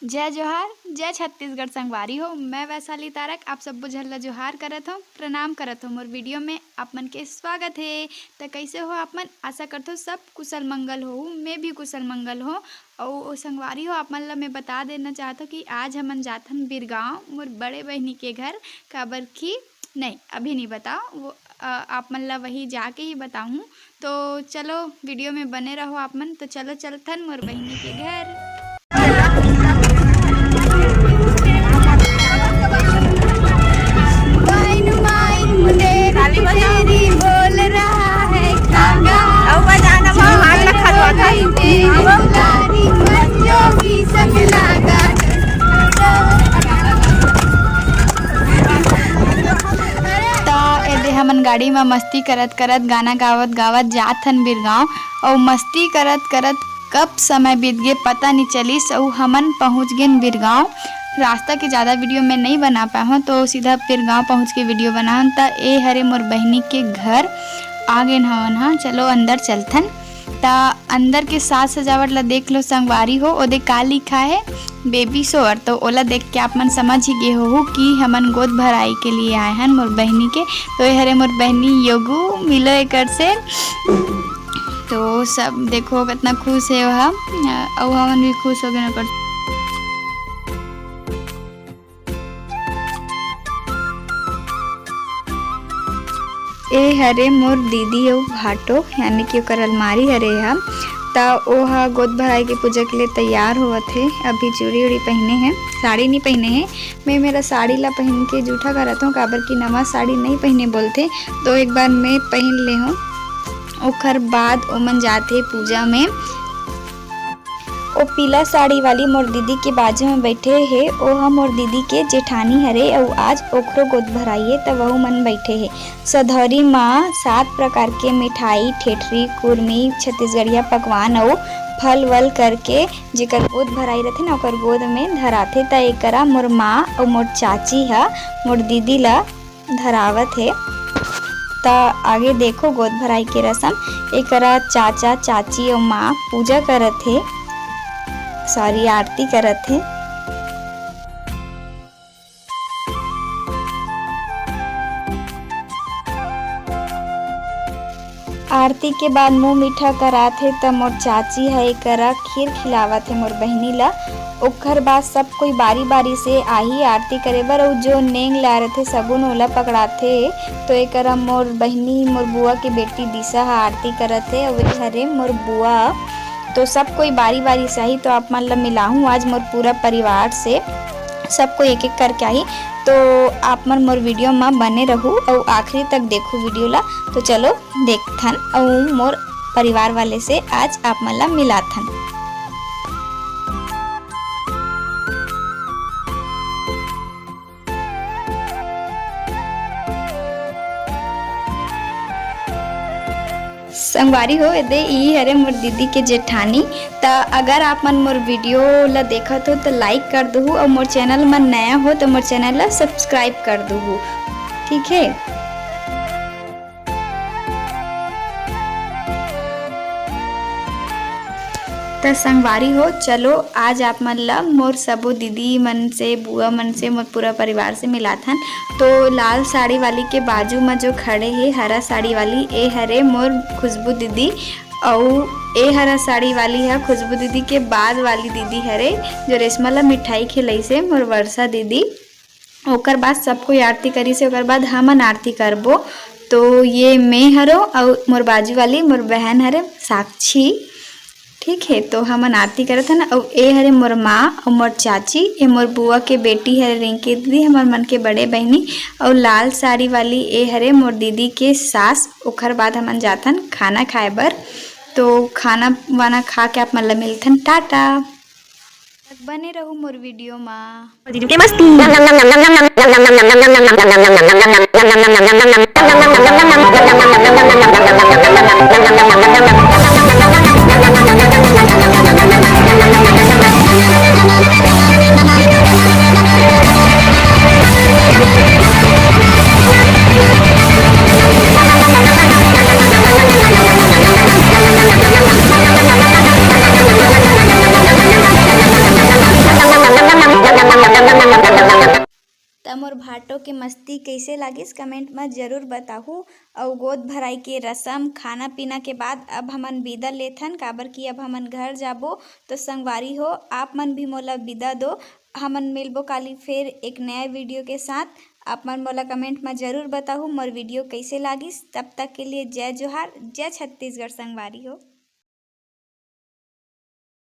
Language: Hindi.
जय जोहार, जय छत्तीसगढ़ संगवारी हो। मैं वैशाली तारक आप सब बुझल जोहार करत हो, प्रणाम करत हो। मोर वीडियो में आप मन के स्वागत है। तो कैसे हो आप मन? आशा करत हो सब कुशल मंगल हो। मैं भी कुशल मंगल हो। और संगवारी हो, आप मन ला मैं बता देना चाहता हूँ कि आज हमन जाथन बिरगांव मोर बड़े बहनी के घर। काबर की नहीं, अभी नहीं बताओ, वो आप मन ला वही जाके ही बताऊँ। तो चलो वीडियो में बने रहो आप मन। तो चलो चलथन मोर बहनी के घर। बोल रहा है हमन गाड़ी में मस्ती करत करत गाना गावत गावत जाथन बिरगांव। और मस्ती करत करत कब समय बीत गए पता नहीं चलिस। और हमन पहुँच गए बिरगांव। रास्ता के ज़्यादा वीडियो में नहीं बना पाया हूँ, तो सीधा बिरगांव पहुँच के वीडियो बनाऊँ। तो ए हरे मोर बहनी के घर आ गए हवन। हाँ चलो अंदर चलथन। ता अंदर के साज सजावट ला देख लो संगवारी हो। ओदे का लिखा है बेबी शोअर। तो ओला देख के आप मन समझ ही गए हो कि हमन गोद भराई के लिए आए हैं मोर बहनी के। तो ये हरे मोर बहनी योगू मिलो एकर से। तो सब देखो कितना खुश है वह, और हमन भी खुश हो गए। ए हरे मोर दीदी और भाटो, यानी कि ओकर अलमारी हरे हम। ता ओहा गोद भराई के पूजा के लिए तैयार होवत है। अभी चूड़ी उड़ी पहने हैं, साड़ी नहीं पहने हैं। मैं मेरा साड़ी ला पहन के जूठा करत हूँ, काबर की नवा साड़ी नहीं पहने बोलते। तो एक बार मैं पहन ले हूँ। ओकर बाद ओमन जाते पूजा में। ओ पीला साड़ी वाली मोर दीदी के बाजू में बैठे है। ओ हम मोर दीदी के जेठानी हरे। और आज ओखरो गोद भराइए तब वह मन बैठे है। सधौरी माँ 7 प्रकार के मिठाई, ठेठरी, कुरमी, छत्तीसगढ़िया पकवान और फल वल करके जेकर गोद भराई रहथे ना ओकर गोद में धराथे। त एकरा मोर माँ और मोर चाची हा मोर दीदी ला धरावत है। ता आगे देखो गोद भराई के रस्म। एकरा चाचा चाची और माँ पूजा करत है, सारी आरती करत है। आरती के बाद मुँह मीठा करात है। तब मोर चाची है एकरा खीर खिलावत है मोर बहनी ला। ओकर बाद सब कोई बारी बारी से आही आरती करे बर। और जो नेंग ला रहे थे सगुन ओला पकड़ाथे। तो एकरा मोर बहनी मोर बुआ की बेटी दिशा हा आरती करत है। और हरे मोर बुआ। तो सब कोई बारी बारी से आई। तो आप मन ला मिलाऊँ आज मोर पूरा परिवार से, सबको एक एक करके आई। तो आप मन मोर वीडियो में बने रहू और आखिरी तक देखो वीडियो ला। तो चलो देखथन और मोर परिवार वाले से आज आप मन ला मिलाथन। संगवारी हो दे ई हरे मोर दीदी के जेठानी। ता अगर आप मन मोर वीडियो ला देखत हो तो लाइक कर दहु। और मोर चैनल मन नया हो तो मोर चैनल ला सब्सक्राइब कर दहु, ठीक है। तो संगवारी हो चलो आज आप मन ला मोर सबो दीदी मन से, बुआ मन से, मोर पूरा परिवार से मिलाथन। तो लाल साड़ी वाली के बाजू में जो खड़े है हरा साड़ी वाली, ए हरे मोर खुशबू दीदी। और ए हरा साड़ी वाली है खुशबू दीदी के बाद वाली दीदी हरे जो रेशमा ला मिठाई खिलाई से मोर वर्षा दीदी। ओकर बाद सबको आरती करी से ओकर बाद हमन आरती करबो। तो ये मैं हरो और मोर बाजू वाली मोर बहन हरे साक्षी, ठीक है। तो हमन आरती करत हन। और ए हरे मोर माँ और मोर चाची, ए मोर बुआ के बेटी हरे रिंकी दीदी, हमर मन के बड़े बहनी। और लाल साड़ी वाली ए हरे मोर दीदी के सास। ओकर बाद हमन जाथन खाना खाए बर। तो खाना वाना खा के आप मन ला मिलथन। टाटा, बने रहू मोर वीडियो में। भाटो के मस्ती कइसे लागिस कमेंट में ज़रूर बताहू। और गोद भराई के रस्म खाना पीना के बाद अब हमन विदा लेथन, काबर कि अब हमन घर जाबो। तो संगवारी हो, आप मन भी मोला विदा दो। हमन मिलबो काली फिर एक नया वीडियो के साथ। आप मन मोला कमेंट में ज़रूर बताहू मोर वीडियो कइसे लागिस। तब तक के लिए जय जोहार, जय छत्तीसगढ़ संगवारी हो।